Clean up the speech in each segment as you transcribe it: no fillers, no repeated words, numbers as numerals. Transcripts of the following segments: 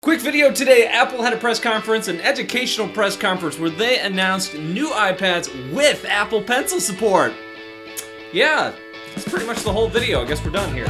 Quick video today, Apple had a press conference, an educational press conference, where they announced new iPads with Apple Pencil support. Yeah, that's pretty much the whole video. I guess we're done here.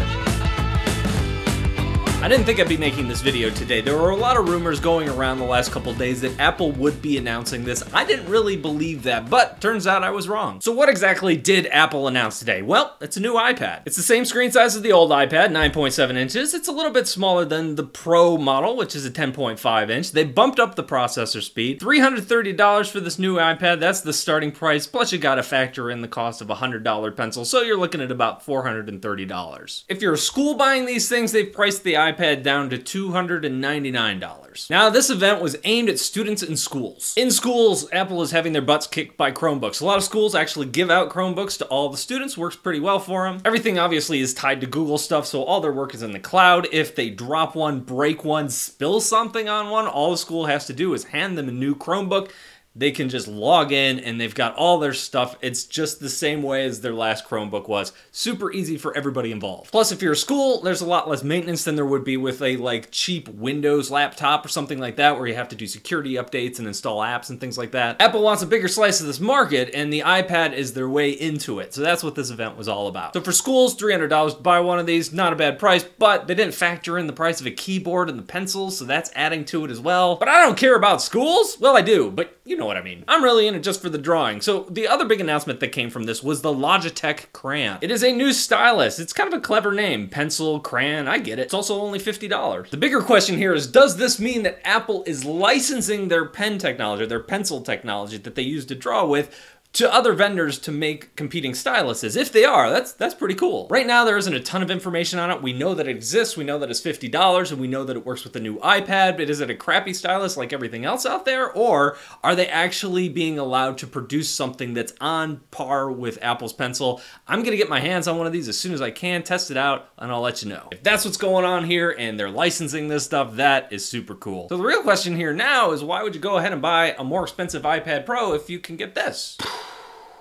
I didn't think I'd be making this video today. There were a lot of rumors going around the last couple days that Apple would be announcing this. I didn't really believe that, but turns out I was wrong. So what exactly did Apple announce today? Well, it's a new iPad. It's the same screen size as the old iPad, 9.7 inches. It's a little bit smaller than the Pro model, which is a 10.5 inch. They bumped up the processor speed. $330 for this new iPad. That's the starting price. Plus you gotta factor in the cost of a $100 pencil. So you're looking at about $430. If you're a school buying these things, they've priced the iPad down to $299. Now, this event was aimed at students in schools. In schools, Apple is having their butts kicked by Chromebooks. A lot of schools actually give out Chromebooks to all the students. Works pretty well for them. Everything obviously is tied to Google stuff, so all their work is in the cloud. If they drop one, break one, spill something on one, all the school has to do is hand them a new Chromebook. They can just log in and they've got all their stuff. It's just the same way as their last Chromebook was. Super easy for everybody involved. Plus, if you're a school, there's a lot less maintenance than there would be with a cheap Windows laptop or something like that, where you have to do security updates and install apps and things like that. Apple wants a bigger slice of this market, and the iPad is their way into it. So that's what this event was all about. So for schools, $300 to buy one of these, not a bad price, but they didn't factor in the price of a keyboard and the pencils, so that's adding to it as well. But I don't care about schools. Well, I do, but you know what I mean. I'm really in it just for the drawing. So the other big announcement that came from this was the Logitech Crayon. It is a new stylus. It's kind of a clever name. Pencil, crayon, I get it. It's also only $50. The bigger question here is, does this mean that Apple is licensing their pen technology, their pencil technology that they use to draw with, to other vendors to make competing styluses? If they are, that's pretty cool. Right now, there isn't a ton of information on it. We know that it exists, we know that it's $50, and we know that it works with the new iPad, but is it a crappy stylus like everything else out there? Or are they actually being allowed to produce something that's on par with Apple's Pencil? I'm gonna get my hands on one of these as soon as I can, test it out, and I'll let you know. If that's what's going on here and they're licensing this stuff, that is super cool. So the real question here now is, why would you go ahead and buy a more expensive iPad Pro if you can get this?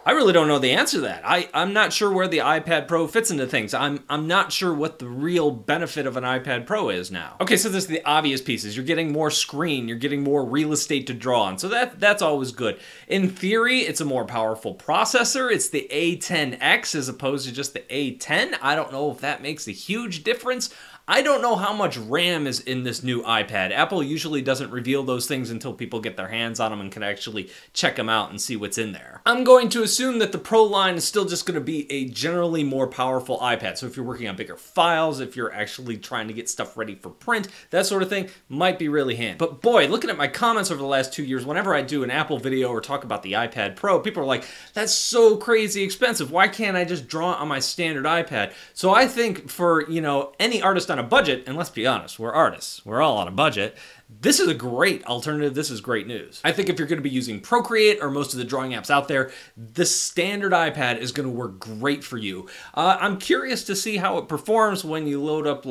I really don't know the answer to that. I'm not sure where the iPad Pro fits into things. I'm not sure what the real benefit of an iPad Pro is now. Okay, so there's the obvious pieces. You're getting more screen, you're getting more real estate to draw on, so that's always good. In theory, it's a more powerful processor. It's the A10X as opposed to just the A10. I don't know if that makes a huge difference. I don't know how much RAM is in this new iPad. Apple usually doesn't reveal those things until people get their hands on them and can actually check them out and see what's in there. I'm going to assume that the Pro line is still just going to be a generally more powerful iPad. So if you're working on bigger files, if you're actually trying to get stuff ready for print, that sort of thing might be really handy. But boy, looking at my comments over the last 2 years, whenever I do an Apple video or talk about the iPad Pro, people are like, that's so crazy expensive. Why can't I just draw on my standard iPad? So I think for, any artist on a budget, and let's be honest, we're artists, we're all on a budget, this is a great alternative. This is great news. I think if you're going to be using Procreate or most of the drawing apps out there, the standard iPad is going to work great for you. I'm curious to see how it performs when you load up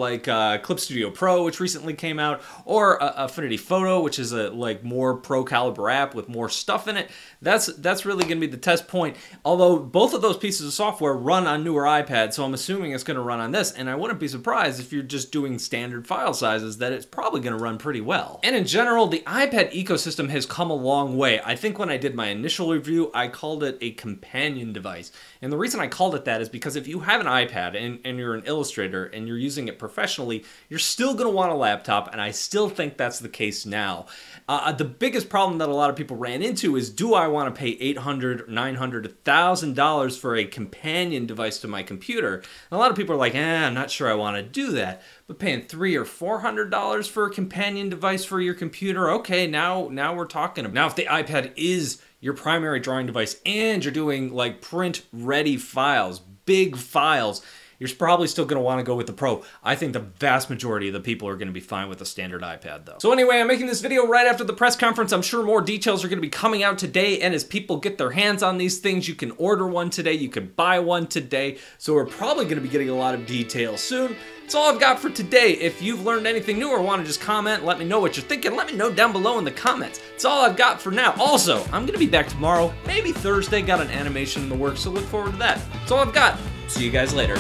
Clip Studio Pro, which recently came out, or Affinity Photo, which is a more pro caliber app with more stuff in it. That's really going to be the test point. Although both of those pieces of software run on newer iPads, so I'm assuming it's going to run on this, and I wouldn't be surprised if you're just doing standard file sizes that it's probably going to run pretty well. And in general, the iPad ecosystem has come a long way. I think when I did my initial review, I called it a companion device. And the reason I called it that is because if you have an iPad and you're an illustrator and you're using it professionally, you're still going to want a laptop, and I still think that's the case now. The biggest problem that a lot of people ran into is, do I want to pay $800, $900, $1,000 for a companion device to my computer? And a lot of people are like, I'm not sure I want to do that. But paying $300 or $400 for a companion device for your computer, okay, now we're talking about. Now, if the iPad is your primary drawing device and you're doing print-ready files, big files, you're probably still going to want to go with the Pro. I think the vast majority of the people are going to be fine with the standard iPad, though. So anyway, I'm making this video right after the press conference. I'm sure more details are going to be coming out today, and as people get their hands on these things, you can order one today, you can buy one today, so we're probably going to be getting a lot of details soon. That's all I've got for today. If you've learned anything new or want to just comment, let me know what you're thinking. Let me know down below in the comments. That's all I've got for now. Also, I'm going to be back tomorrow, maybe Thursday. Got an animation in the works, so look forward to that. That's all I've got. See you guys later.